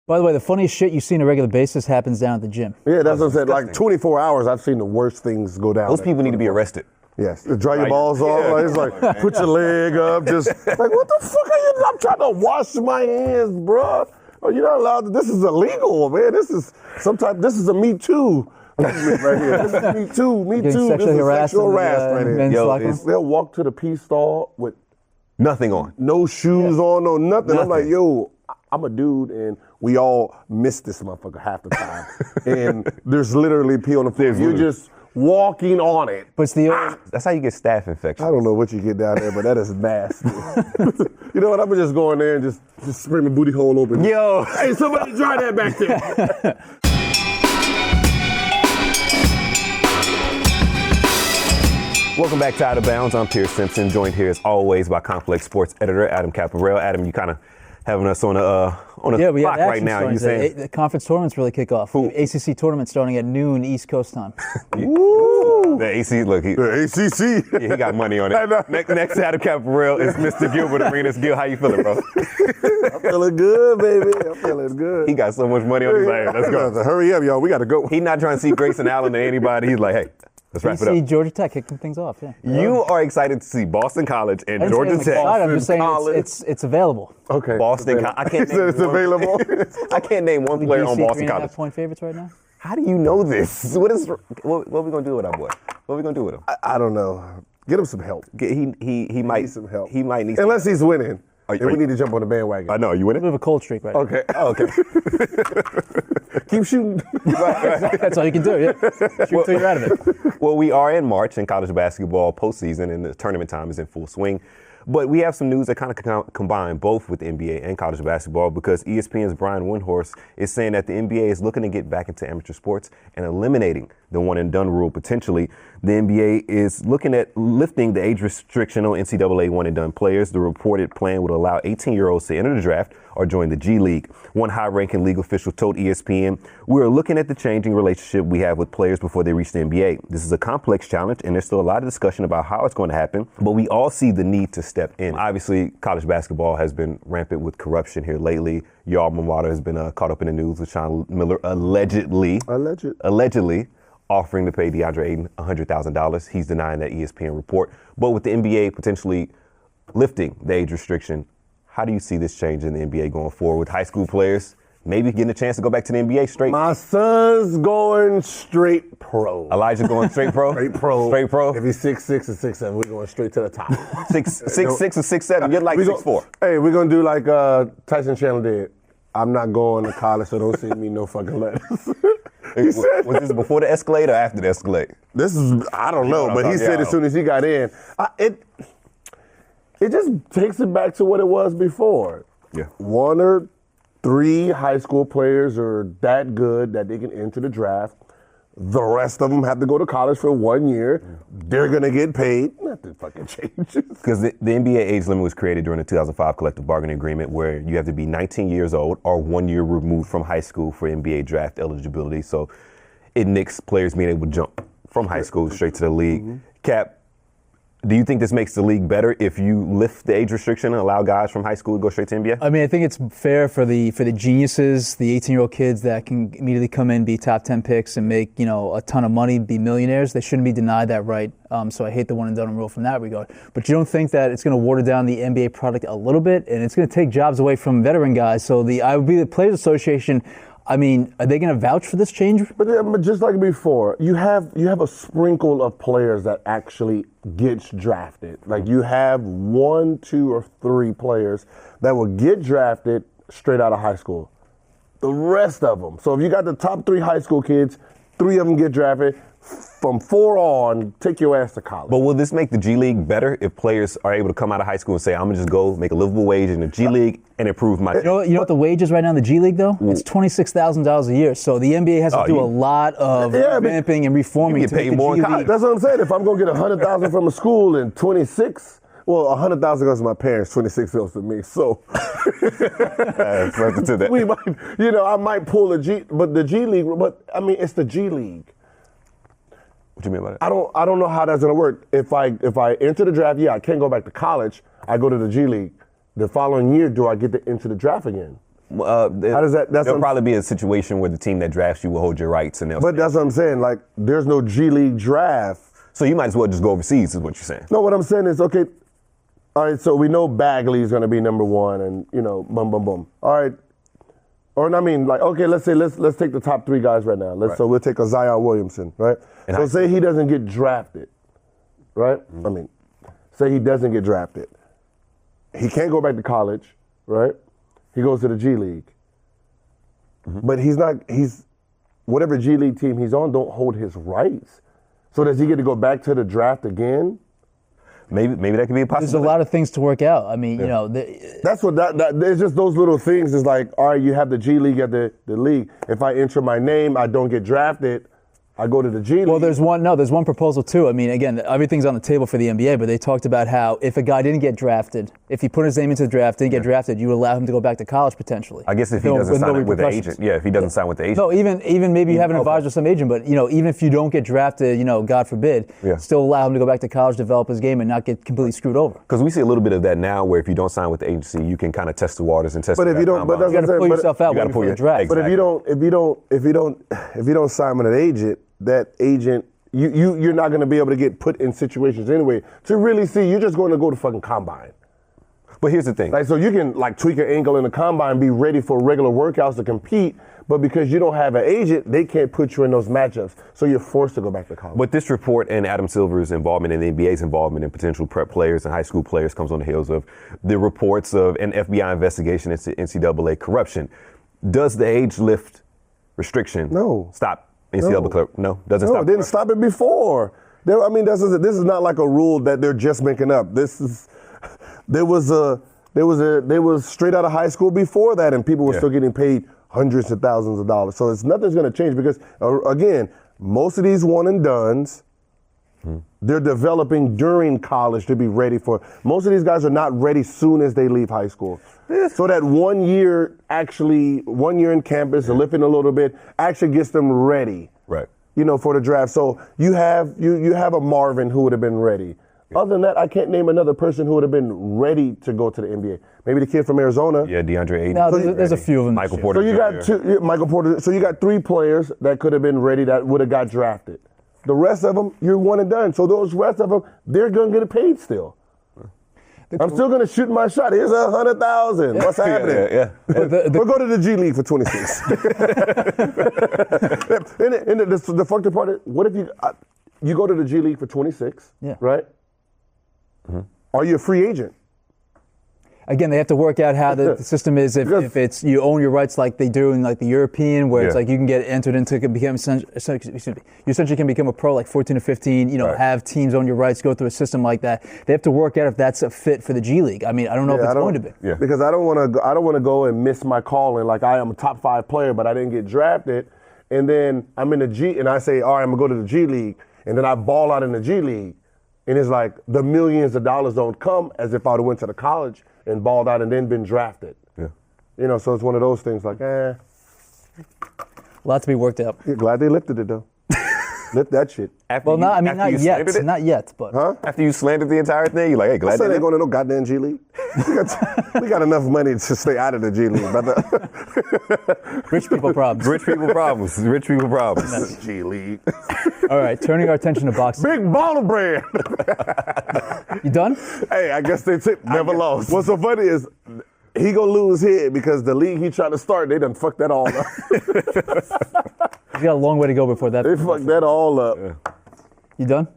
By the way, the funniest shit you see on a regular basis happens down at the gym. Yeah, that's what I'm saying. Like 24 hours, I've seen the worst things go down. Those people need to be arrested. Yes, dry your balls off. Like, it's like, put your leg up. Just like, what the fuck are you? I'm trying to wash my hands, bro. Oh, you're not allowed to. This is illegal, man. This is a Me Too. Right here. This is Me Too. Me Too. This is sexual harassment. They'll walk to the pee stall with nothing on, no shoes on, no nothing. I'm like, yo, I'm a dude, and we all miss this motherfucker half the time. And there's literally pee on the floor. You're just walking on it. But it's that's how you get staph infection. I don't know what you get down there, but that is nasty. You know what? I'm gonna just go in there and just spray my booty hole open. Yo, hey, somebody dry that back there. Welcome back to Out of Bounds. I'm Pierce Simpson, joined here as always by Complex Sports editor Adam Caparel. Adam, you kind of having us on a clock right now. You saying the conference tournaments really kick off. ACC tournament starting at noon East Coast time. Woo! The AC, look, the ACC. Yeah, he got money on it. Next to Adam Caparel is Mr. Gilbert Arenas. Gil, how you feeling, bro? I'm feeling good, baby. I'm feeling good. He got so much money on his hands. Let's go. Hurry up, y'all. We got to go. He's not trying to see Grayson Allen or anybody. He's like, hey, let's wrap it up. Georgia Tech kicking things off. Yeah. You are excited to see Boston College and Georgia Tech. I'm just saying it's available. Okay. Boston. I can't name it's available. I can't name one player on Boston College. 3.5-point favorites right now. How do you know this? What are we gonna do with our boy? What are we gonna do with him? I don't know. Get him some help. He might need some help. He might need. Unless he's winning. We need to jump on the bandwagon. I know. Are you winning? We have a cold streak right now. Okay. Oh, okay. Keep shooting. Right. That's all you can do. Yeah. Shoot until you're out of it. Well, we are in March in college basketball postseason, and the tournament time is in full swing. But we have some news that kind of combine both with the NBA and college basketball, because ESPN's Brian Windhorst is saying that the NBA is looking to get back into amateur sports and eliminating the one-and-done rule potentially. The NBA is looking at lifting the age restriction on NCAA one-and-done players. The reported plan would allow 18-year-olds to enter the draft or join the G League. One high-ranking league official told ESPN, "We're looking at the changing relationship we have with players before they reach the NBA. This is a complex challenge, and there's still a lot of discussion about how it's going to happen, but we all see the need to step in." Obviously, college basketball has been rampant with corruption here lately. Your alma mater has been caught up in the news with Sean Miller allegedly offering to pay DeAndre Ayton $100,000. He's denying that ESPN report. But with the NBA potentially lifting the age restriction, how do you see this change in the NBA going forward with high school players maybe getting a chance to go back to the NBA straight? My son's going straight pro. Elijah going straight pro? Straight pro. Straight pro? If he's 6'6" or 6'7", we're going straight to the top. 6'6" or 6'7", you're like 6'4". Hey, we're going to do like Tyson Chandler did. I'm not going to college, so don't send me no fucking letters. Was this before the Escalade or after the Escalade? This is, I don't know, but he said as soon as he got in, it just takes it back to what it was before. Yeah. 1 or 3 high school players are that good that they can enter the draft. The rest of them have to go to college for 1 year. They're going to get paid. Nothing fucking changes. Because the NBA age limit was created during the 2005 collective bargaining agreement, where you have to be 19 years old or 1 year removed from high school for NBA draft eligibility. So it nixed players being able to jump from high school straight to the league. Mm-hmm. Cap, do you think this makes the league better if you lift the age restriction and allow guys from high school to go straight to NBA? I mean, I think it's fair for the geniuses, the 18-year-old kids that can immediately come in, be top 10 picks, and make a ton of money, be millionaires. They shouldn't be denied that right. So I hate the one and done rule from that regard. But you don't think that it's going to water down the NBA product a little bit, and it's going to take jobs away from veteran guys? So I would be the Players Association. I mean, are they going to vouch for this change? But just like before, you have a sprinkle of players that actually gets drafted. Like you have 1, 2, or 3 players that will get drafted straight out of high school. The rest of them. So if you got the top 3 high school kids, 3 of them get drafted. From 4 on, take your ass to college. But will this make the G League better if players are able to come out of high school and say, I'm going to just go make a livable wage in the G League and improve my... You know what the wage is right now in the G League, though? It's $26,000 a year. So the NBA has to do a lot of revamping and reforming to make the G League. That's what I'm saying. If I'm going to get $100,000 from a school and 26... Well, $100,000 goes to my parents, 26 goes to me. So we might, I might pull the G League, but I mean, it's the G League. What do you mean by that? I don't know how that's gonna work. If I enter the draft, I can't go back to college. I go to the G League. The following year, do I get to enter the draft again? How does that? There'll probably be a situation where the team that drafts you will hold your rights, and but that's what I'm saying. Like, there's no G League draft. So you might as well just go overseas, is what you're saying. No, what I'm saying is, okay, all right, so we know Bagley's going to be number one, and, boom, boom, boom. All right. Or, I mean, like, okay, let's take the top 3 guys right now. So we'll take a Zion Williamson, right? And so say he doesn't get drafted, right? Mm-hmm. I mean, say he doesn't get drafted. He can't go back to college, right? He goes to the G League. Mm-hmm. But whatever G League team he's on don't hold his rights. So does he get to go back to the draft again? Maybe that could be a possibility. There's a lot of things to work out. I mean, that's what there's just those little things. Is like, all right, you have the G League at the league. If I enter my name, I don't get drafted, I go to the G League. Well, there's one proposal too. I mean, again, everything's on the table for the NBA, but they talked about how if a guy didn't get drafted, if he put his name into the draft, didn't get drafted, you would allow him to go back to college potentially. I guess if he doesn't sign with the agent. Yeah, if he doesn't sign with the agent. No, even maybe you have an advisor or some agent, but even if you don't get drafted, God forbid, still allow him to go back to college, develop his game, and not get completely screwed over. Because we see a little bit of that now, where if you don't sign with the agency, you can kind of test the waters and test. But if you don't, but that's you got to pull yourself out before the draft. But if you don't sign with an agent, that agent, you're not going to be able to get put in situations anyway to really see. You're just going to go to fucking combine. But here's the thing. Like, so you can like tweak an ankle in the combine, be ready for regular workouts to compete, but because you don't have an agent, they can't put you in those matchups. So you're forced to go back to college. But this report and Adam Silver's involvement and the NBA's involvement in potential prep players and high school players comes on the heels of the reports of an FBI investigation into NCAA corruption. Does the age lift restriction stop NCAA? No, doesn't stop. No, didn't stop it before. I mean, this is not like a rule that they're just making up. There was straight out of high school before that, and people were still getting paid hundreds of thousands of dollars. So nothing's going to change because, again, most of these one and dones, they're developing during college to be ready for. Most of these guys are not ready soon as they leave high school. So that 1 year, 1 year in campus, lifting a little bit, actually gets them ready. Right. For the draft. So you have a Marvin who would have been ready. Other than that, I can't name another person who would have been ready to go to the NBA. Maybe the kid from Arizona. Yeah, DeAndre Ayton. No, there's a few of them. Michael Porter. So you got Michael Porter. So you got 3 players that could have been ready that would have got drafted. The rest of them, you're one and done. So those rest of them, they're going to get paid still. I'm still going to shoot my shot. Here's $100,000. What's happening? Yeah. We'll go to the G League for 26. and the fucked up part is, what if you go to the G League for 26, right? Mm-hmm. Are you a free agent? Again, they have to work out how the system is if it's you own your rights like they do in like the European, where it's like you can get entered into become you essentially can become a pro like 14 or 15. Have teams own your rights, go through a system like that. They have to work out if that's a fit for the G League. I mean, I don't know if it's going to be. Yeah. Because I don't want to go and miss my calling. Like I am a top 5 player, but I didn't get drafted, and then I'm in the G, and I say, all right, I'm gonna go to the G League, and then I ball out in the G League, and it's like the millions of dollars don't come as if I would have went to the college and balled out and then been drafted. Yeah. So it's one of those things like, A lot to be worked out. Yeah, glad they lifted it though. Lift that shit. Not yet, but. Huh? After you slandered the entire thing, you're like, hey, glad they ain't going to no goddamn G League. We got enough money to stay out of the G League. Rich people problems. Rich people problems. G League. All right, turning our attention to boxing. Big baller brand. You done? Hey, I guess they never lost. What's so funny is he gonna lose here because the league he trying to start, they done fucked that all up. He's got a long way to go before that. They fucked that all up. Yeah. You done?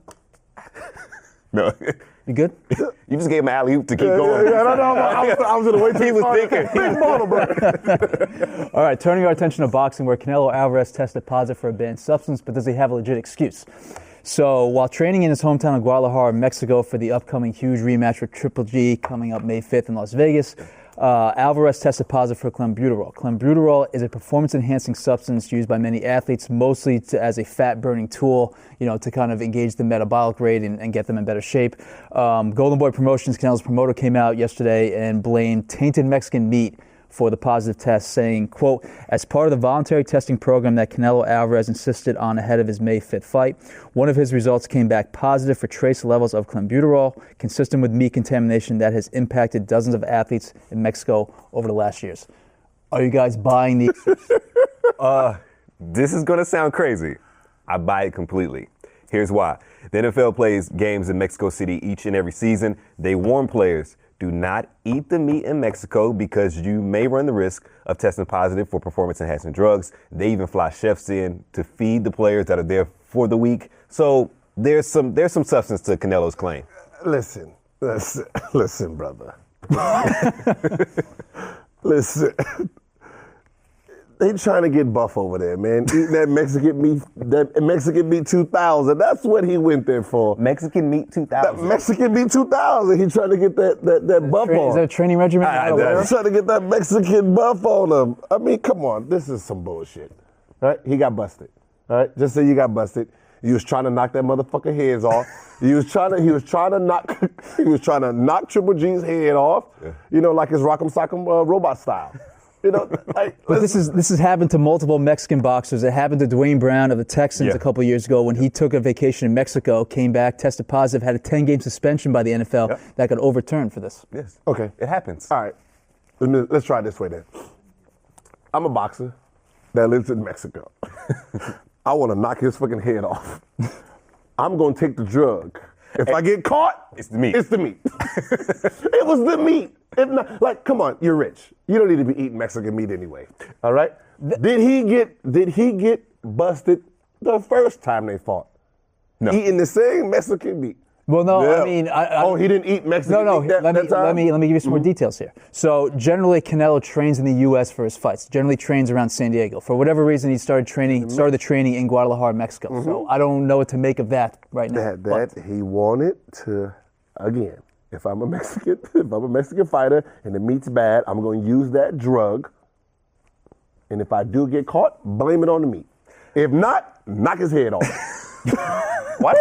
No. You good? You just gave him an alley-oop to keep going. I was in the way he was thinking. Big baller brand. All right, turning our attention to boxing, where Canelo Alvarez tested positive for a banned substance, but does he have a legit excuse? So while training in his hometown of Guadalajara, Mexico, for the upcoming huge rematch with Triple G coming up May 5th in Las Vegas, Alvarez tested positive for clenbuterol. Clenbuterol is a performance-enhancing substance used by many athletes, mostly as a fat-burning tool, to kind of engage the metabolic rate and get them in better shape. Golden Boy Promotions, Canelo's promoter, came out yesterday and blamed tainted Mexican meat for the positive test, saying, quote, as part of the voluntary testing program that Canelo Alvarez insisted on ahead of his May 5th fight, one of his results came back positive for trace levels of clenbuterol, consistent with meat contamination that has impacted dozens of athletes in Mexico over the last years. Are you guys buying the? This is going to sound crazy. I buy it completely. Here's why. The NFL plays games in Mexico City each and every season. They warn players, do not eat the meat in Mexico because you may run the risk of testing positive for performance-enhancing drugs. They even fly chefs in to feed the players that are there for the week. So there's some substance to Canelo's claim. Listen, brother. Listen. They trying to get buff over there, man. Eating that Mexican meat 2000. That's what he went there for. Mexican meat 2000. That Mexican meat 2000. He trying to get that buff on. Is that a training regimen? He's trying to get that Mexican buff on him. I mean, come on. This is some bullshit. Right? He got busted. All right? Just say you got busted. He was trying to knock that motherfucker heads off. He was trying to knock Triple G's head off. Yeah. You know, like his Rock'em Sock'em robot style. You know, but this has happened to multiple Mexican boxers. It happened to Dwayne Brown of the Texans a couple years ago when he took a vacation in Mexico, came back, tested positive, had a 10-game suspension by the NFL that got overturned for this. Yes. Okay. It happens. All right. Let's try it this way then. I'm a boxer that lives in Mexico. I want to knock his fucking head off. I'm going to take the drug. If I get caught, it's the meat. It's the meat. It was the meat. If not, like, come on, you're rich. You don't need to be eating Mexican meat anyway. All right? Did he get busted the first time they fought? No. Eating the same Mexican meat. Well, no, Yeah. I mean, he didn't eat Mexican meat that time? Let me give you some more details here. So generally, Canelo trains in the U.S. for his fights. Generally trains around San Diego. For whatever reason, he started the training in Guadalajara, Mexico. So I don't know what to make of that right now. That he wanted to, again, if I'm a Mexican fighter and the meat's bad, I'm going to use that drug. And if I do get caught, blame it on the meat. If not, knock his head off. Why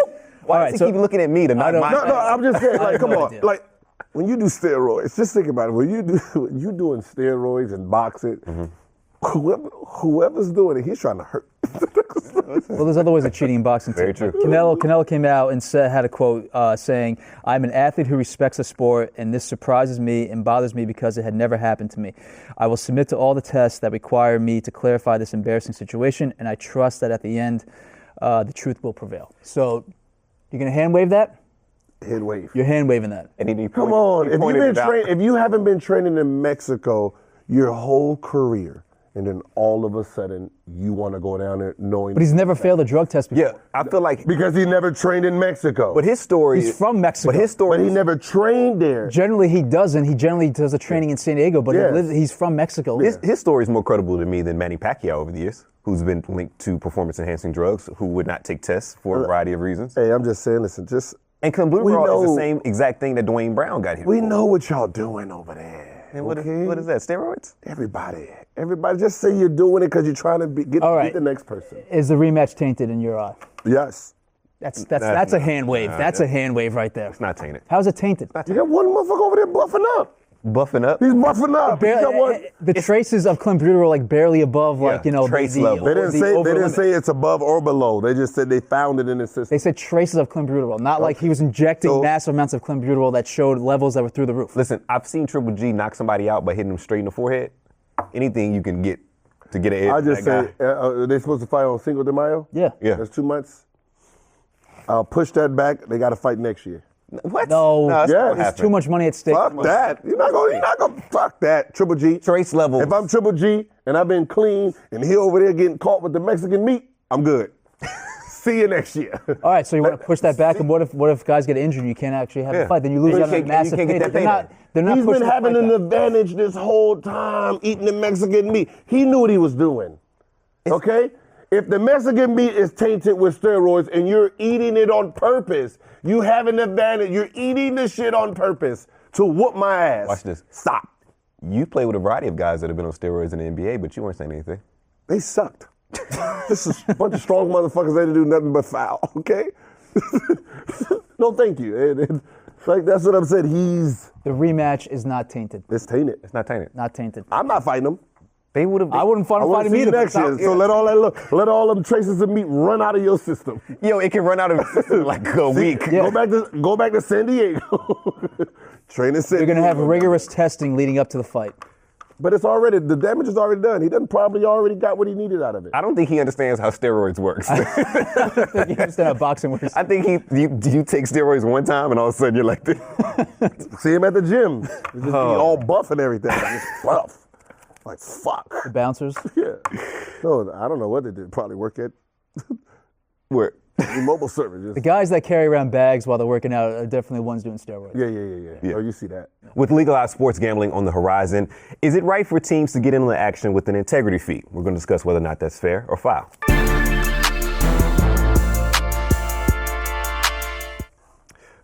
does he keep looking at me to knock my head? No, I'm just saying, like, come on. Like, when you do steroids, just think about it. When you doing steroids and boxing, whoever's doing it, he's trying to hurt. Well, there's other ways of cheating in boxing too. Very true. Canelo came out and had a quote saying, "I'm an athlete who respects the sport, and this surprises me and bothers me because it had never happened to me. I will submit to all the tests that require me to clarify this embarrassing situation, and I trust that at the end, the truth will prevail." So, you're gonna hand wave that? Hand wave. You're hand waving that. And come on, if you haven't been training in Mexico your whole career, and then all of a sudden you want to go down there knowing. But he's never failed a drug test before. Yeah, I feel like because he never trained in Mexico. But his story. He's from Mexico. But he never trained there. Generally, he doesn't. He generally does the training in San Diego, but he's from Mexico. His story is more credible to me than Manny Pacquiao over the years, who's been linked to performance-enhancing drugs, who would not take tests for a variety of reasons. Hey, I'm just saying, listen, and clenbuterol is the same exact thing that Dwayne Brown got hit. We know what y'all doing over there. And what is that? Steroids? Everybody, just say you're doing it because you're trying to beat the next person. Is the rematch tainted in your eye? Yes. That's a hand wave. That's a hand wave right there. It's not tainted. How's it tainted? You got one motherfucker over there buffing up. Buffing up? He's buffing up. The traces of clenbuterol like barely above, trace level. They didn't say it's above or below. They just said they found it in the system. They said traces of clenbuterol, not like he was injecting massive amounts of clenbuterol that showed levels that were through the roof. Listen, I've seen Triple G knock somebody out by hitting them straight in the forehead. Anything you can get to get an edge. I just say, are they supposed to fight on Cinco de Mayo? Yeah. That's 2 months. I'll push that back. They got to fight next year. What? No, there's too much money at stake. Fuck that. You're not gonna fuck that. Triple G. Trace level. If I'm Triple G and I've been clean and he over there getting caught with the Mexican meat, I'm good. See you next year. All right, so you want to push that back, and what if guys get injured and you can't actually have a fight? Then you lose out on a massive payday. They're not He's been having an advantage this whole time eating the Mexican meat. He knew what he was doing. Okay? If the Mexican meat is tainted with steroids and you're eating it on purpose, you have an advantage. You're eating the shit on purpose to whoop my ass. Watch this. Stop. You play with a variety of guys that have been on steroids in the NBA, but you weren't saying anything. They sucked. This is a bunch of strong motherfuckers. They didn't do nothing but foul, okay? No, thank you. Like, that's what I'm saying. The rematch is not tainted. It's tainted. It's not tainted. Not tainted. I'm not fighting them. They would have. I wouldn't fight him either. Next year. So let all them traces of meat run out of your system. Yo, it can run out of the system like a week. Yeah. Go back to San Diego. Train in San Diego. You're gonna have rigorous testing leading up to the fight. But the damage is already done. He done probably already got what he needed out of it. I don't think he understands how steroids works. I think you understand how boxing works. I think you take steroids one time and all of a sudden you're like this. See him at the gym. He's just be all buff and everything. Like, just buff. Like, fuck. The bouncers. Yeah. No, I don't know what they did. Probably work at Where? the mobile service. The guys that carry around bags while they're working out are definitely ones doing steroids. Yeah. Oh, you see that. With legalized sports gambling on the horizon, is it right for teams to get into the action with an integrity fee? We're going to discuss whether or not that's fair or foul.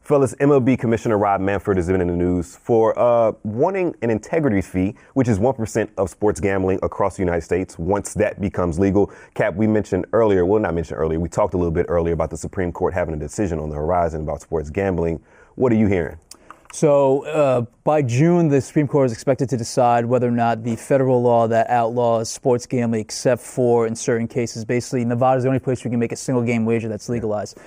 Fellas, MLB Commissioner Rob Manfred has been in the news for wanting an integrity fee, which is 1% of sports gambling across the United States once that becomes legal. Cap, we mentioned earlier, we talked a little bit earlier about the Supreme Court having a decision on the horizon about sports gambling. What are you hearing? So by June, the Supreme Court is expected to decide whether or not the federal law that outlaws sports gambling, except for in certain cases, basically Nevada is the only place we can make a single game wager that's legalized.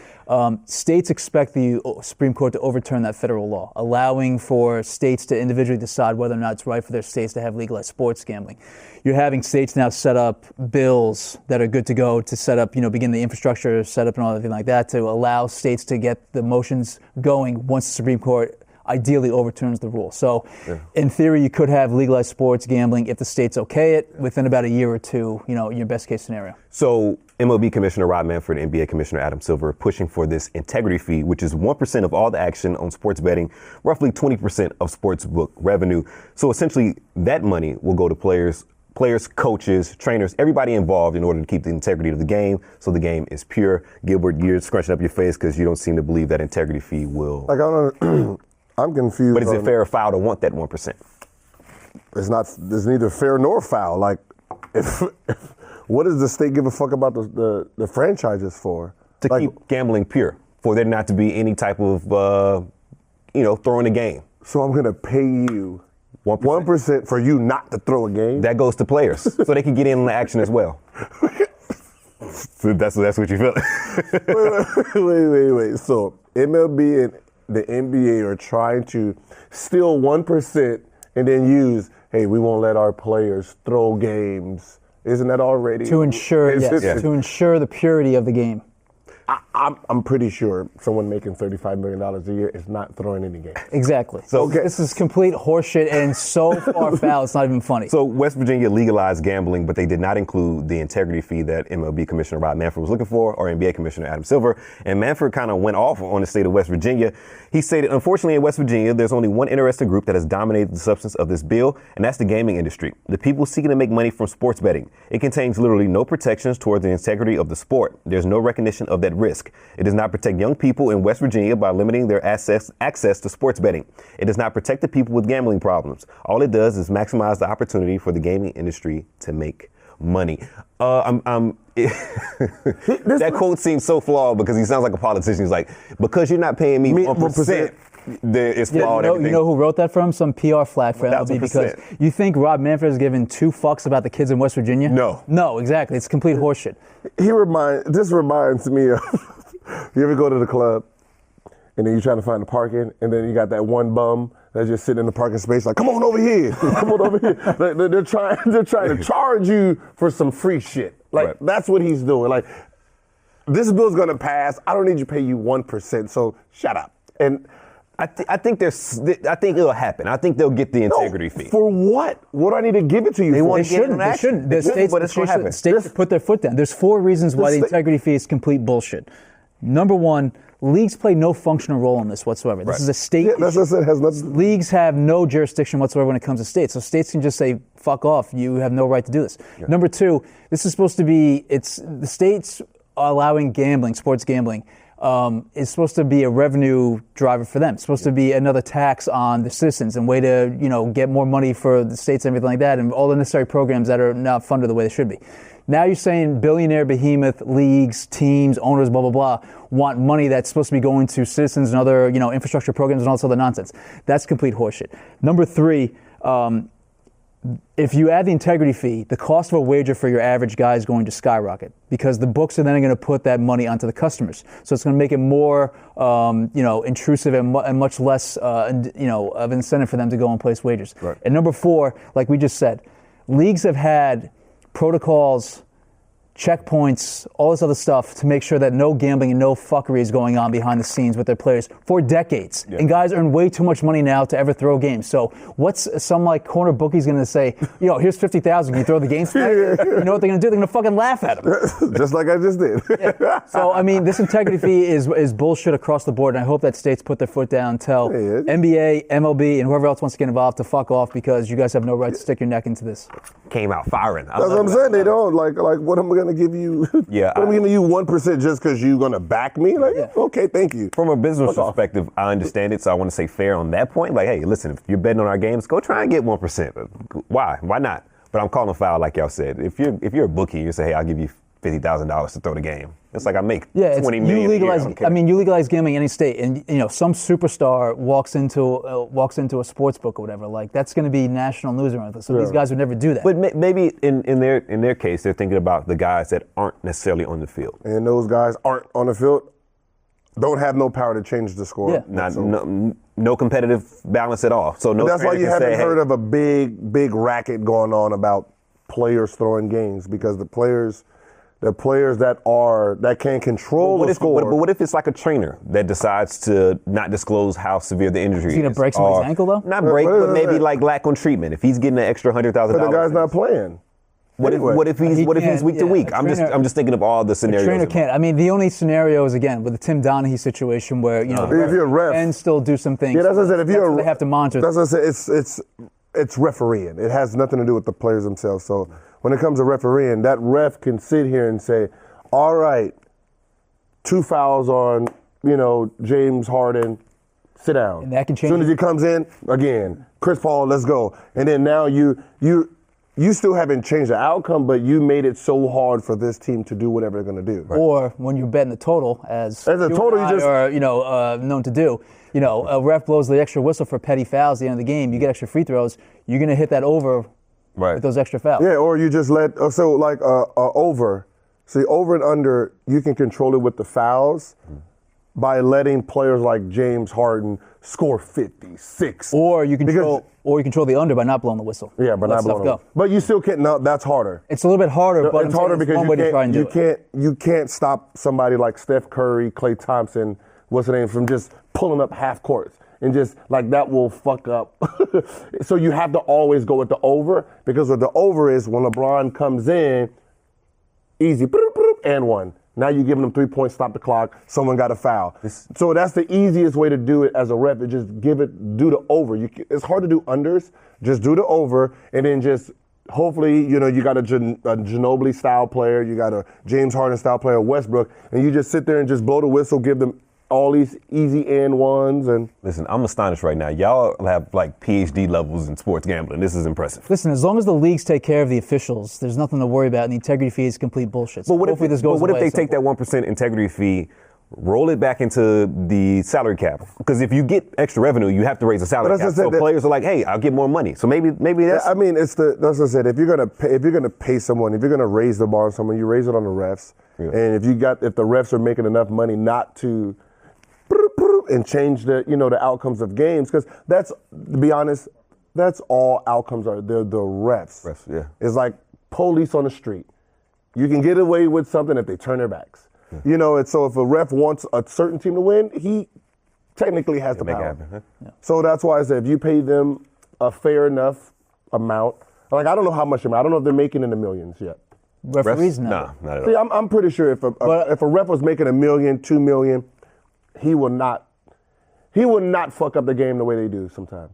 States expect the Supreme Court to overturn that federal law, allowing for states to individually decide whether or not it's right for their states to have legalized sports gambling. You're having states now set up bills that are good to go to set up, begin the infrastructure set up and all everything like that to allow states to get the motions going once the Supreme Court ideally overturns the rule. So in theory, you could have legalized sports gambling if the states okay it within about a year or two, your best case scenario. So MLB Commissioner Rob Manfred and NBA Commissioner Adam Silver are pushing for this integrity fee, which is 1% of all the action on sports betting, roughly 20% of sports book revenue. So essentially that money will go to players, coaches, trainers, everybody involved in order to keep the integrity of the game so the game is pure. Gilbert, you're scrunching up your face because you don't seem to believe that integrity fee will... I'm confused. But is it fair or foul to want that 1%? There's neither fair nor foul. Like, what does the state give a fuck about the franchises for? To keep gambling pure, for there not to be any type of, throwing a game. So I'm going to pay you 1% for you not to throw a game? That goes to players, so they can get in on the action as well. So that's what you feel. Wait. So MLB and the NBA are trying to steal 1% and then use, hey, we won't let our players throw games. Isn't that already? To ensure the purity of the game. I'm pretty sure someone making $35 million a year is not throwing any games. Exactly. So this is complete horseshit and so far foul, it's not even funny. So West Virginia legalized gambling, but they did not include the integrity fee that MLB Commissioner Rob Manfred was looking for, or NBA Commissioner Adam Silver. And Manfred kind of went off on the state of West Virginia. He stated, unfortunately, in West Virginia, there's only one interested group that has dominated the substance of this bill, and that's the gaming industry. The people seeking to make money from sports betting. It contains literally no protections toward the integrity of the sport. There's no recognition of that risk. It does not protect young people in West Virginia by limiting their access to sports betting. It does not protect the people with gambling problems. All it does is maximize the opportunity for the gaming industry to make money. That quote seems so flawed because he sounds like a politician. He's like, because you're not paying me 1%. It's flawed. You know who wrote that from? Some PR flag for MLB, because you think Rob Manfred has given two fucks about the kids in West Virginia? No, exactly. It's complete horseshit. This reminds me of, you ever go to the club and then you're trying to find the parking and then you got that one bum that's just sitting in the parking space like, come on over here, come on over here. They're trying to charge you for some free shit. Like, that's what he's doing. Like, this bill's gonna pass. I don't need to pay you 1%, so shut up. And I think it'll happen. I think they'll get the integrity fee. For what? What do I need to give it to you for? They shouldn't. The states should put their foot down. There's 4 reasons why the integrity fee is complete bullshit. Number 1, leagues play no functional role in this whatsoever. This is a state issue. That's what I said. It has nothing. Leagues have no jurisdiction whatsoever when it comes to states. So states can just say, fuck off. You have no right to do this. Yeah. Number 2, this is supposed to be, the states allowing gambling, sports gambling, is supposed to be a revenue driver for them. It's supposed to be another tax on the citizens and way to, get more money for the states and everything like that, and all the necessary programs that are not funded the way they should be. Now you're saying billionaire behemoth leagues, teams, owners, blah, blah, blah, want money that's supposed to be going to citizens and other, infrastructure programs and all this other nonsense. That's complete horseshit. Number 3, if you add the integrity fee, the cost of a wager for your average guy is going to skyrocket because the books are then going to put that money onto the customers. So it's going to make it more, intrusive and much less, of incentive for them to go and place wagers. Right. And number 4, like we just said, leagues have had protocols, checkpoints, all this other stuff to make sure that no gambling and no fuckery is going on behind the scenes with their players for decades. Yeah. And guys earn way too much money now to ever throw games. So what's some corner bookie's going to say, here's 50,000, can you throw the games tonight? You know what they're going to do? They're going to fucking laugh at them. Just like I just did. Yeah. So, this integrity fee is bullshit across the board, and I hope that states put their foot down, tell NBA, MLB, and whoever else wants to get involved to fuck off because you guys have no right to stick your neck into this. Came out firing. That's what I'm saying. They don't. Like what am I going to give you? Yeah. I'm giving you 1% just because you're going to back me? Okay, thank you. From a business perspective, I understand it, so I want to say fair on that point. Like, hey, listen, if you're betting on our games, go try and get 1%. Why? Why not? But I'm calling foul, like y'all said. If you're a bookie, you say, hey, I'll give you $50,000 to throw the game. It's like I make $20 million. You legalize gambling in any state, and some superstar walks into a sports book or whatever. Like that's going to be national news around this. So these guys would never do that. But maybe in their case, they're thinking about the guys that aren't necessarily on the field. And those guys aren't on the field, don't have no power to change the score. Yeah. No competitive balance at all. So no. That's why you haven't heard of a big racket going on about players throwing games because the players that can control the score. But what if it's like a trainer that decides to not disclose how severe the injury is? Is he gonna break somebody's ankle though? Not break, but maybe like lack on treatment. If he's getting an extra $100,000. But the guy's not playing. What if he's week to week? I'm just thinking of all the scenarios. The trainer can't. The only scenario is again with the Tim Donaghy situation where if you're a ref can still do some things. Yeah, that's what I said. If you're they have to monitor. That's what I said. It's refereeing. It has nothing to do with the players themselves. So when it comes to refereeing, that ref can sit here and say, all right, 2 fouls on, James Harden, sit down. And that can change. As soon as he comes in, again, Chris Paul, let's go. And then now you still haven't changed the outcome, but you made it so hard for this team to do whatever they're going to do. Right. Or when you're betting the total, as a total, you just are known to do. A ref blows the extra whistle for petty fouls at the end of the game. You get extra free throws. You're going to hit that over with those extra fouls. Yeah, or you just let over. See, over and under, you can control it with the fouls by letting players like James Harden score 56. Or you control the under by not blowing the whistle. Yeah, but not blowing it. But you still can't. No, that's harder. It's a little bit harder, but it's harder because you can't stop somebody like Steph Curry, Klay Thompson, what's the name, from just pulling up half courts. And just like that will fuck up. So you have to always go with the over because what the over is when LeBron comes in, easy, and one. Now you're giving them 3 points, stop the clock, someone got a foul. So that's the easiest way to do it as a ref, is just do the over. It's hard to do unders, just do the over, and then just hopefully, you got a Ginobili-style player, you got a James Harden-style player, Westbrook, and you just sit there and just blow the whistle, give them all these easy and ones. And listen, I'm astonished right now. Y'all have like PhD levels in sports gambling. This is impressive. Listen, as long as the leagues take care of the officials, there's nothing to worry about, and the integrity fee is complete bullshit. So what if they take that 1% integrity fee, roll it back into the salary cap? Because if you get extra revenue, you have to raise the salary cap. So players are like, hey, I'll get more money. So maybe that's. That's what I said. If you're gonna pay someone, if you're gonna raise the bar on someone, you raise it on the refs. Yeah. And if the refs are making enough money not to and change the outcomes of games, because to be honest, that's all outcomes are. They're the refs. Yeah. It's like police on the street. You can get away with something if they turn their backs. Yeah. So if a ref wants a certain team to win, he technically has the power. Happen, huh? Yeah. So that's why I said if you pay them a fair enough amount, like I don't know how much I don't know if they're making in the millions yet. Referees, no. No, not at all. See, I'm pretty sure if a ref was making $1 million, $2 million, he will not fuck up the game the way they do sometimes.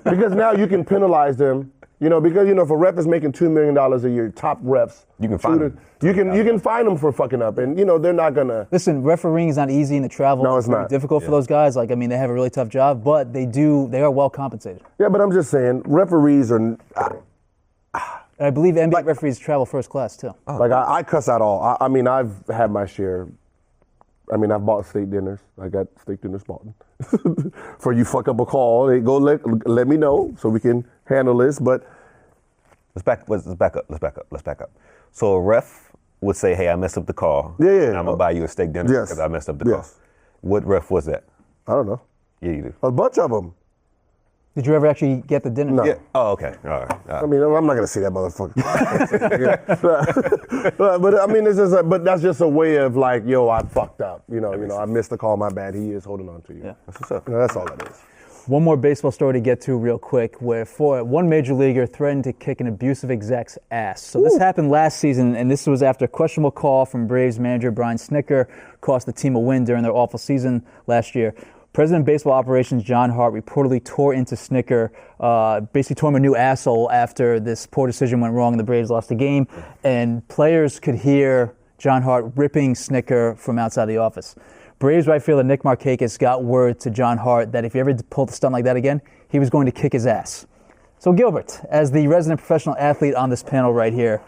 Because now you can penalize them, because if a ref is making $2 million a year, top refs, you can fine them. You can fine them for fucking up, and they're not gonna. Listen, refereeing is not easy, and the travel is very difficult for those guys. Like, they have a really tough job, but they are well compensated. Yeah, but I'm just saying, referees are. And I believe NBA referees travel first class too. I cuss out all. I've had my share. I mean, I've bought steak dinners. I got steak dinners bought. For you fuck up a call, they go let me know so we can handle this. But let's back up. So a ref would say, "Hey, I messed up the call. Yeah. And I'm gonna buy you a steak dinner because I messed up the call." What ref was that? I don't know. Yeah, you do. A bunch of them. Did you ever actually get the dinner? No. Yeah. Oh, okay. All right. I mean, I'm not gonna see that motherfucker. but I mean, but that's just a way of like, yo, I fucked up. You know, I missed the call. My bad. He is holding on to you. Yeah. That's what's up. That's all that is. One more baseball story to get to real quick, where one major leaguer threatened to kick an abusive exec's ass. So this happened last season, and this was after a questionable call from Braves manager Brian Snitker cost the team a win during their awful season last year. President of Baseball Operations John Hart reportedly tore into Snitker, basically tore him a new asshole after this poor decision went wrong and the Braves lost the game. And players could hear John Hart ripping Snitker from outside the office. Braves right fielder Nick Markakis got word to John Hart that if he ever pulled a stunt like that again, he was going to kick his ass. So Gilbert, as the resident professional athlete on this panel right here,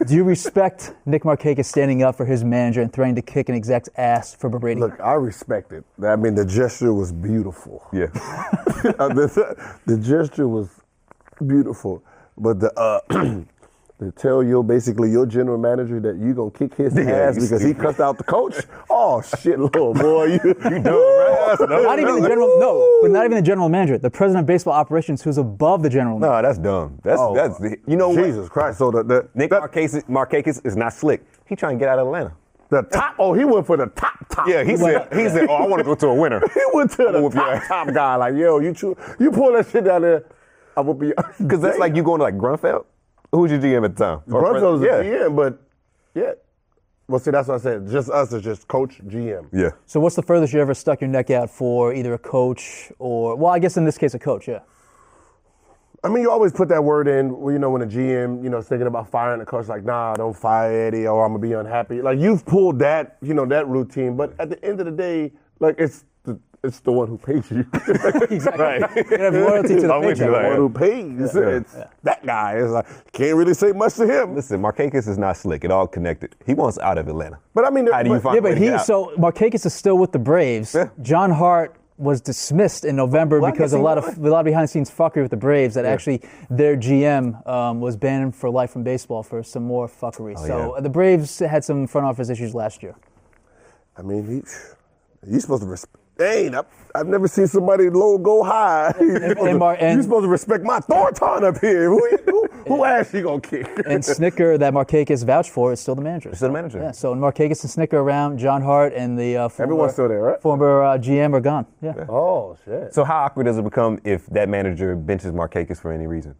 do you respect Nick Markakis standing up for his manager and threatening to kick an exec's ass for berating? Look, I respect it. I mean, the gesture was beautiful. Yeah. The gesture was beautiful, but to tell your general manager that you gonna kick his ass because he cussed out the coach. Oh shit, little boy, you done, right? Not even the general, but not even the general manager. The president of baseball operations, who's above the general manager. No, that's dumb. That's you know Jesus what? Christ. So Nick Markakis is not slick. He trying to get out of Atlanta. The top. Oh, he went for the top. Yeah, he said, "Oh, I want to go to a winner." He went to the top guy. Like, yo, you pull that shit down there. I will be because that's like you going to like Grunfeld. Who's your GM at the time? Grunfeld's the GM, but yeah. Well, see, that's what I said. Just us is just coach, GM. Yeah. So what's the furthest you ever stuck your neck out for either a coach or, well, I guess in this case a coach, yeah. I mean, you always put that word in, when a GM, is thinking about firing the coach, like, nah, don't fire Eddie or I'm going to be unhappy. Like, you've pulled that, that routine. But at the end of the day, like, it's the one who pays you. Exactly. Right. You have loyalty to the paycheck. The one who pays. It's that guy. It's like, can't really say much to him. Listen, Markakis is not slick. It all connected. He wants out of Atlanta. But I mean, how do you find? Yeah, but Markakis is still with the Braves. Yeah. John Hart was dismissed in November because a lot of behind the scenes fuckery with the Braves. That actually their GM was banned for life from baseball for some more fuckery. The Braves had some front office issues last year. I mean, he's supposed to respect. I've never seen somebody low go high. You're supposed to respect my Thornton up here. Who ass he gonna kick? And Snitker, that Markakis vouched for, is still the manager. Still the manager. Yeah. So Markakis and Snitker around, John Hart and the everyone's still there, right? Former GM are gone. Yeah. Oh shit. So how awkward does it become if that manager benches Markakis for any reason?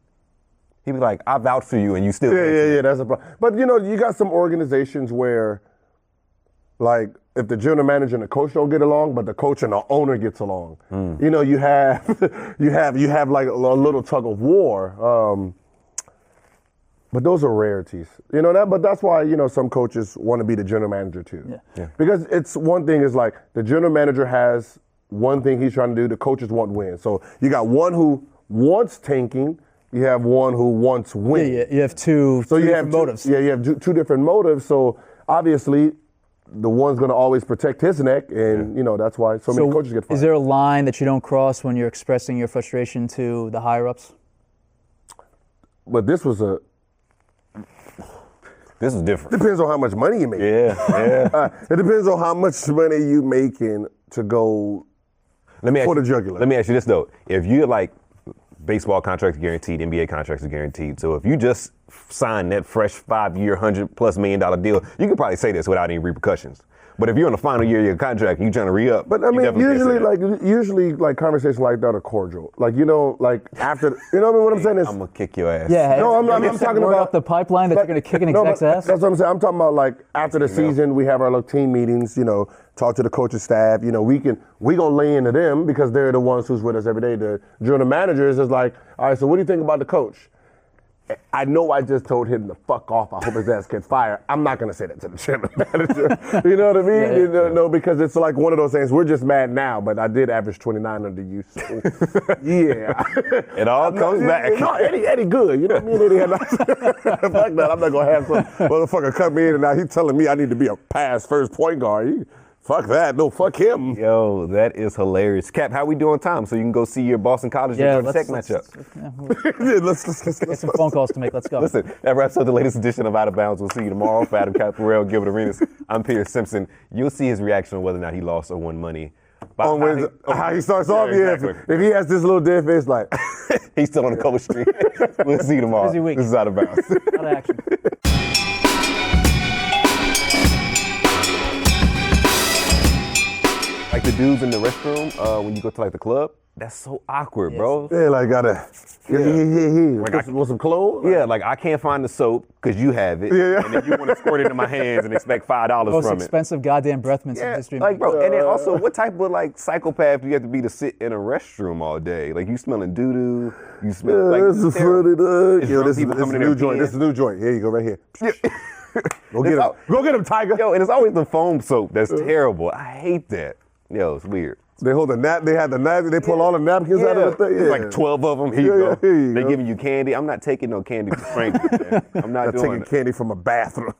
He'd be like, "I vouch for you," and you still. Yeah. That's a problem. But you got some organizations where, like, if the general manager and the coach don't get along, but the coach and the owner gets along, you have like a little tug of war. But those are rarities, But that's why some coaches want to be the general manager too. Yeah. Because it's one thing is like the general manager has one thing he's trying to do. The coaches want wins. So you got one who wants tanking. You have one who wants win. Yeah. You have two different motives. Yeah, you have two different motives. So obviously, the one's going to always protect his neck, and that's why so many coaches get fired. Is there a line that you don't cross when you're expressing your frustration to the higher ups? But this was different. Depends on how much money you make. Yeah. It depends on how much money you making to go for the jugular. Let me ask you this though: if you're like baseball contracts guaranteed, NBA contracts are guaranteed. So if you just sign that fresh 5-year, $100+ million deal, you can probably say this without any repercussions. But if you're in the final year of your contract and you're trying to re-up, but I mean, usually conversations like that are cordial. Like after, what I'm saying is, I'm gonna kick your ass. Yeah. No, I'm talking about the pipeline that you're gonna kick an exec's ass. That's what I'm saying. I'm talking about like after the season, we have our little team meetings. Talk to the coaching staff. We gonna lay into them because they're the ones who's with us every day. The general managers is like, all right, so what do you think about the coach? I know I just told him to fuck off. I hope his ass gets fired. I'm not going to say that to the general manager. You know what I mean? No, because it's like one of those things. We're just mad now, but I did average 29 under you. So, yeah. It all comes back. No, Eddie good. You know what I mean? Eddie had fuck that. I'm not going to have some motherfucker come in and now he's telling me I need to be a pass first point guard. Fuck that. No, fuck him. Yo, that is hilarious. Cap, how we doing time so you can go see your Boston College Yeah, Georgia Tech matchup? Let's Get some phone calls to make. Let's go. Listen, that wraps up the latest edition of Out of Bounds. We'll see you tomorrow. For Adam Caparel, Gilbert Arenas, I'm Pierce Simpson. You'll see his reaction on whether or not he lost or won money. How he starts off, exactly. If he has this little dead face, like He's still on the coach stream. We'll see you tomorrow. Busy week. This is Out of Bounds. A lot of action. Like the dudes in the restroom when you go to like the club, that's so awkward, bro. yeah, like gotta want some clothes? Yeah, like I can't find the soap because you have it, and then you want to squirt it into my hands and expect $5 Most from it. expensive goddamn breath mints in Yeah, history. like bro, and then also, what type of like psychopath do you have to be to sit in a restroom all day? Like you smelling doo doo, you smell like this is funny, dog. It's Yo, drunk this is people a coming in new there joint. peeing. This is a new joint. Here you go, right here. Go get him. Go get him, Tiger. Yo, and it's always the foam soap that's terrible. I hate that. Yo, it's weird. They hold the nap. They have the napkin. They pull all the napkins out of the thing. There's like 12 of them. Here you go. Here you They go. giving you candy. I'm not taking no candy for Frank. I'm not doing taking it. candy from a bathroom.